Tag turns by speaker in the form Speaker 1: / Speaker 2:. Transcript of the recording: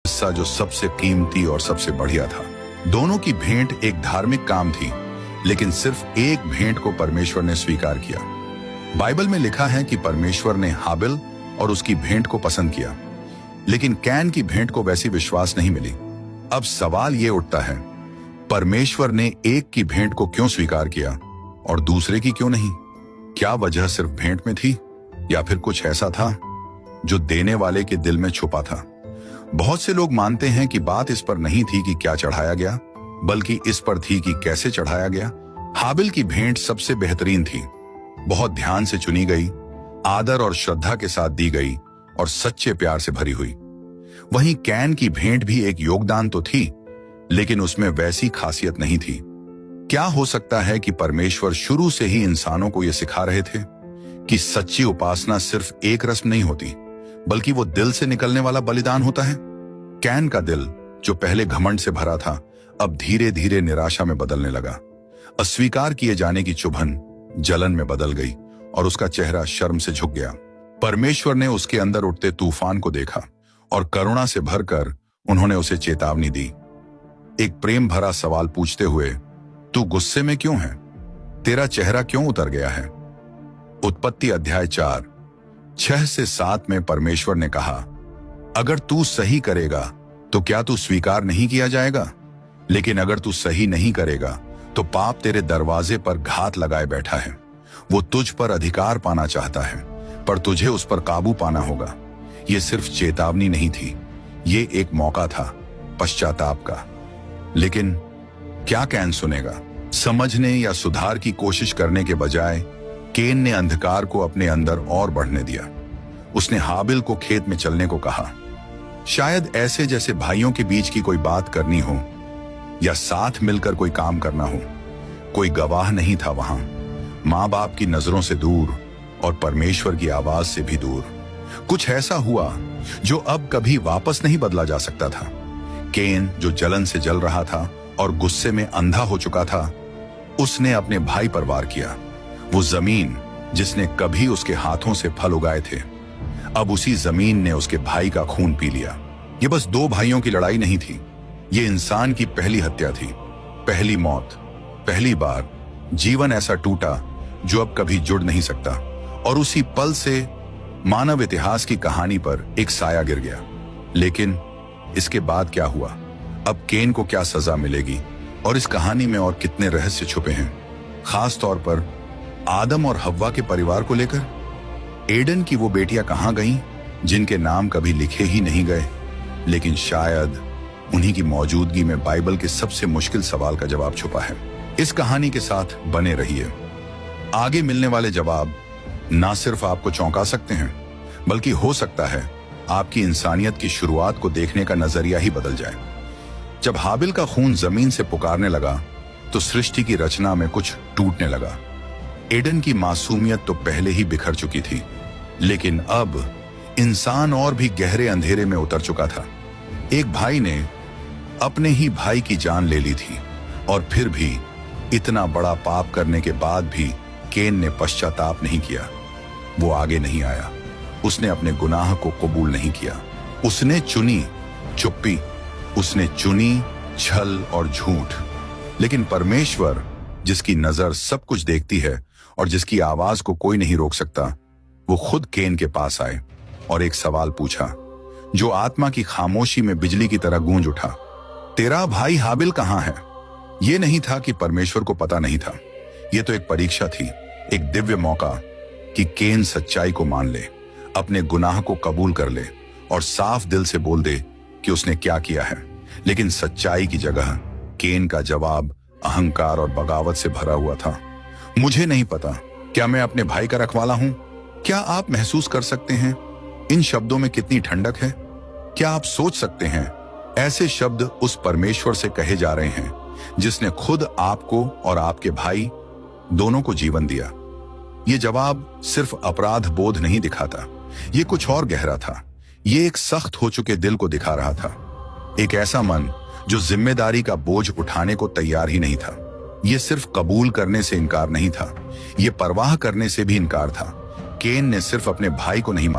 Speaker 1: हिस्सा जो सबसे कीमती और सबसे बढ़िया था। दोनों की भेंट एक धार्मिक काम थी, लेकिन सिर्फ एक भेंट को परमेश्वर ने स्वीकार किया। बाइबल में लिखा है कि परमेश्वर ने हाबिल और उसकी भेंट को पसंद किया, लेकिन कैन की भेंट को वैसी विश्वास नहीं मिली। अब सवाल यह उठता है, परमेश्वर ने एक की भेंट को क्यों स्वीकार किया और दूसरे की क्यों नहीं? क्या वजह सिर्फ भेंट में थी या फिर कुछ ऐसा था जो देने वाले के दिल में छुपा था? बहुत से लोग मानते हैं कि बात इस पर नहीं थी कि क्या चढ़ाया गया, बल्कि इस पर थी कि कैसे चढ़ाया गया। हाबिल की भेंट सबसे बेहतरीन थी, बहुत ध्यान से चुनी गई, आदर और श्रद्धा के साथ दी गई और सच्चे प्यार से भरी हुई। वहीं कैन की भेंट भी एक योगदान तो थी, लेकिन उसमें वैसी खासियत नहीं थी। क्या हो सकता है कि परमेश्वर शुरू से ही इंसानों को यह सिखा रहे थे कि सच्ची उपासना सिर्फ एक रस्म नहीं होती, बल्कि वो दिल से निकलने वाला बलिदान होता है। कैन का दिल, जो पहले घमंड से भरा था, अब धीरे धीरे निराशा में बदलने लगा। अस्वीकार किए जाने की चुभन जलन में बदल गई और उसका चेहरा शर्म से झुक गया। परमेश्वर ने उसके अंदर उठते तूफान को देखा और करुणा से भरकर उन्होंने उसे चेतावनी दी, एक प्रेम भरा सवाल पूछते हुए, तू गुस्से में क्यों है? तेरा चेहरा क्यों उतर गया है? उत्पत्ति अध्याय 4, 6 से 7 में परमेश्वर ने कहा, अगर तू सही करेगा तो क्या तू स्वीकार नहीं किया जाएगा? लेकिन अगर तू सही नहीं करेगा तो पाप तेरे दरवाजे पर घात लगाए बैठा है। वो तुझ पर अधिकार पाना चाहता है, पर तुझे उस पर काबू पाना होगा। ये सिर्फ चेतावनी नहीं थी, ये एक मौका था पश्चाताप का। लेकिन क्या कैन सुनेगा? समझने या सुधार की कोशिश करने के बजाय कैन ने अंधकार को अपने अंदर और बढ़ने दिया। उसने हाबिल को खेत में चलने को कहा, शायद ऐसे जैसे भाइयों के बीच की कोई बात करनी हो या साथ मिलकर कोई काम करना हो। कोई गवाह नहीं था वहां, मां बाप की नजरों से दूर और परमेश्वर की आवाज से भी दूर। कुछ ऐसा हुआ जो अब कभी वापस नहीं बदला जा सकता था। कैन, जो जलन से जल रहा था और गुस्से में अंधा हो चुका था, उसने अपने भाई पर वार किया। वो जमीन जिसने कभी उसके हाथों से फल उगाए थे, अब उसी जमीन ने उसके भाई का खून पी लिया। ये बस दो भाइयों की लड़ाई नहीं थी, ये इंसान की पहली हत्या थी, पहली मौत, पहली बार जीवन ऐसा टूटा जो अब कभी जुड़ नहीं सकता। और उसी पल से मानव इतिहास की कहानी पर एक साया गिर गया। लेकिन इसके बाद क्या हुआ? अब कैन को क्या सजा मिलेगी और इस कहानी में और कितने रहस्य छुपे हैं, खास तौर पर आदम और हव्वा के परिवार को लेकर? एडन की वो बेटियां कहां गईं जिनके नाम कभी लिखे ही नहीं गए? लेकिन शायद उन्हीं की मौजूदगी में बाइबल के सबसे मुश्किल सवाल का जवाब छुपा है। इस कहानी के साथ बने रहिए। आगे मिलने वाले जवाब ना सिर्फ आपको चौंका सकते हैं, बल्कि हो सकता है आपकी इंसानियत की शुरुआत को देखने का नजरिया ही बदल जाए। जब हाबिल का खून जमीन से पुकारने लगा तो सृष्टि की रचना में कुछ टूटने लगा। एडन की मासूमियत तो पहले ही बिखर चुकी थी, लेकिन अब इंसान और भी गहरे अंधेरे में उतर चुका था। एक भाई ने अपने ही भाई की जान ले ली थी, और फिर भी इतना बड़ा पाप करने के बाद भी कैन ने पश्चाताप नहीं किया। वो आगे नहीं आया, उसने अपने गुनाह को कबूल नहीं किया। उसने चुनी चुप्पी, उसने चुनी छल और झूठ। लेकिन परमेश्वर, जिसकी नजर सब कुछ देखती है और जिसकी आवाज को कोई नहीं रोक सकता, वो खुद कैन के पास आए और एक सवाल पूछा जो आत्मा की खामोशी में बिजली की तरह गूंज उठा, तेरा भाई हाबिल कहां है? यह नहीं था कि परमेश्वर को पता नहीं था, यह तो एक परीक्षा थी, एक दिव्य मौका कि कैन सच्चाई को मान ले, अपने गुनाह को कबूल कर ले और साफ दिल से बोल दे कि उसने क्या किया है। लेकिन सच्चाई की जगह कैन का जवाब अहंकार और बगावत से भरा हुआ था। मुझे नहीं पता, क्या मैं अपने भाई का रखवाला हूं? क्या आप महसूस कर सकते हैं इन शब्दों में कितनी ठंडक है? क्या आप सोच सकते हैं ऐसे शब्द उस परमेश्वर से कहे जा रहे हैं जिसने खुद आपको और आपके भाई दोनों को जीवन दिया? ये जवाब सिर्फ अपराध बोध नहीं दिखाता, ये कुछ और गहरा था। ये एक सख्त हो चुके दिल को दिखा रहा था, एक ऐसा मन जो जिम्मेदारी का बोझ उठाने को तैयार ही नहीं था। ये सिर्फ कबूल करने से इनकार नहीं था, ये परवाह करने से भी इनकार था। कैन ने सिर्फ अपने भाई को नहीं